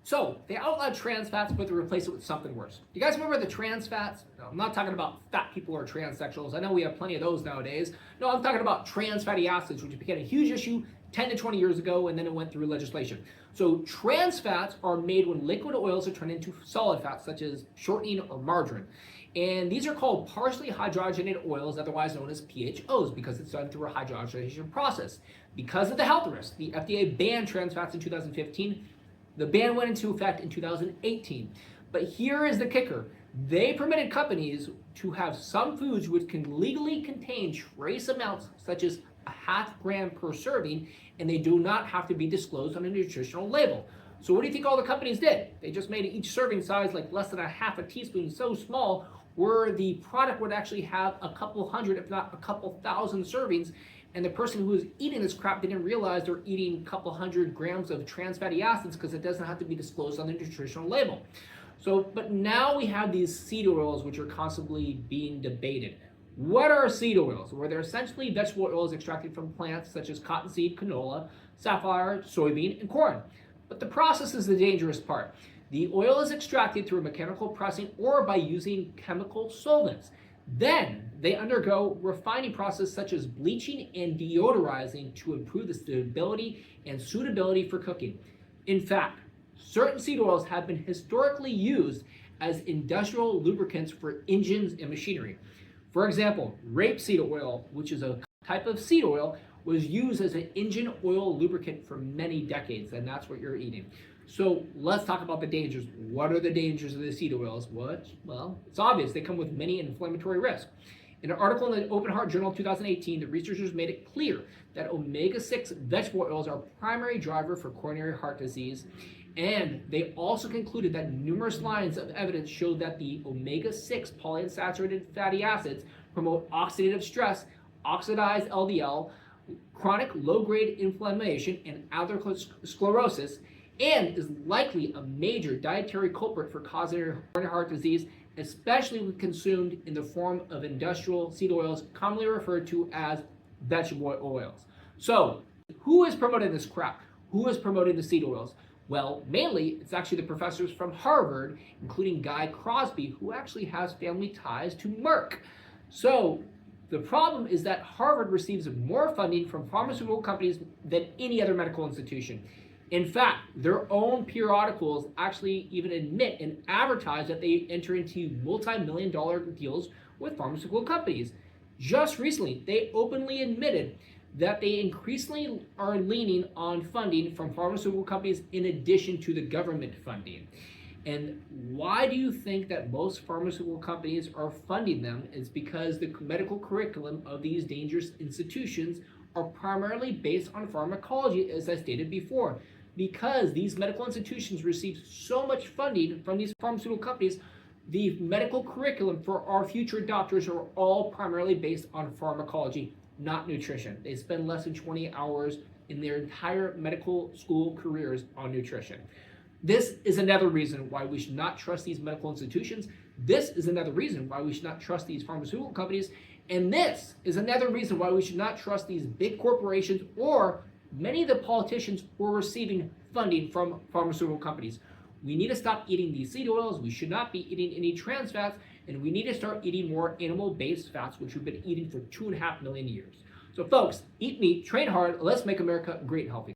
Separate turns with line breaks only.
So they outlawed trans fats, but they replaced it with something worse. You guys remember the trans fats? No, I'm not talking about fat people or transsexuals. I know we have plenty of those nowadays. No, I'm talking about trans fatty acids, which became a huge issue 10 to 20 years ago, and then it went through legislation. So trans fats are made when liquid oils are turned into solid fats, such as shortening or margarine. And these are called partially hydrogenated oils, otherwise known as PHOs, because it's done through a hydrogenation process. Because of the health risks, the FDA banned trans fats in 2015. The ban went into effect in 2018. But here is the kicker. They permitted companies to have some foods which can legally contain trace amounts such as a half gram per serving, and they do not have to be disclosed on a nutritional label. So what do you think all the companies did? They just made each serving size like less than a half a teaspoon, so small, where the product would actually have a couple hundred, if not a couple thousand servings, and the person who was eating this crap didn't realize they're eating a couple hundred grams of trans fatty acids because it doesn't have to be disclosed on the nutritional label. So, but now we have these seed oils which are constantly being debated. What are seed oils? Well, they're essentially vegetable oils extracted from plants such as cottonseed, canola, safflower, soybean, and corn. But the process is the dangerous part. The oil is extracted through mechanical pressing or by using chemical solvents. Then they undergo refining process such as bleaching and deodorizing to improve the stability and suitability for cooking. In fact, certain seed oils have been historically used as industrial lubricants for engines and machinery. For example, rapeseed oil, which is a type of seed oil, was used as an engine oil lubricant for many decades, and that's what you're eating. So let's talk about the dangers. What are the dangers of the seed oils? Well, it's obvious. They come with many inflammatory risks. In an article in the Open Heart Journal 2018, the researchers made it clear that omega-6 vegetable oils are a primary driver for coronary heart disease. And they also concluded that numerous lines of evidence showed that the omega-6 polyunsaturated fatty acids promote oxidative stress, oxidized LDL, chronic low-grade inflammation, and atherosclerosis, and is likely a major dietary culprit for causing coronary heart disease, especially when consumed in the form of industrial seed oils, commonly referred to as vegetable oils. So, who is promoting this crap? Who is promoting the seed oils? Well, mainly, it's actually the professors from Harvard, including Guy Crosby, who actually has family ties to Merck. So, the problem is that Harvard receives more funding from pharmaceutical companies than any other medical institution. In fact, their own periodicals actually even admit and advertise that they enter into multi-million-dollar deals with pharmaceutical companies. Just recently, they openly admitted that they increasingly are leaning on funding from pharmaceutical companies in addition to the government funding. And why do you think that most pharmaceutical companies are funding them? Is because the medical curriculum of these dangerous institutions are primarily based on pharmacology, as I stated before. Because these medical institutions receive so much funding from these pharmaceutical companies, the medical curriculum for our future doctors are all primarily based on pharmacology, not nutrition. They spend less than 20 hours in their entire medical school careers on nutrition. This is another reason why we should not trust these medical institutions. This is another reason why we should not trust these pharmaceutical companies. And this is another reason why we should not trust these big corporations or many of the politicians who are receiving funding from pharmaceutical companies. We need to stop eating these seed oils. We should not be eating any trans fats. And we need to start eating more animal-based fats, which we've been eating for 2.5 million years. So folks, eat meat, train hard. Let's make America great and healthy.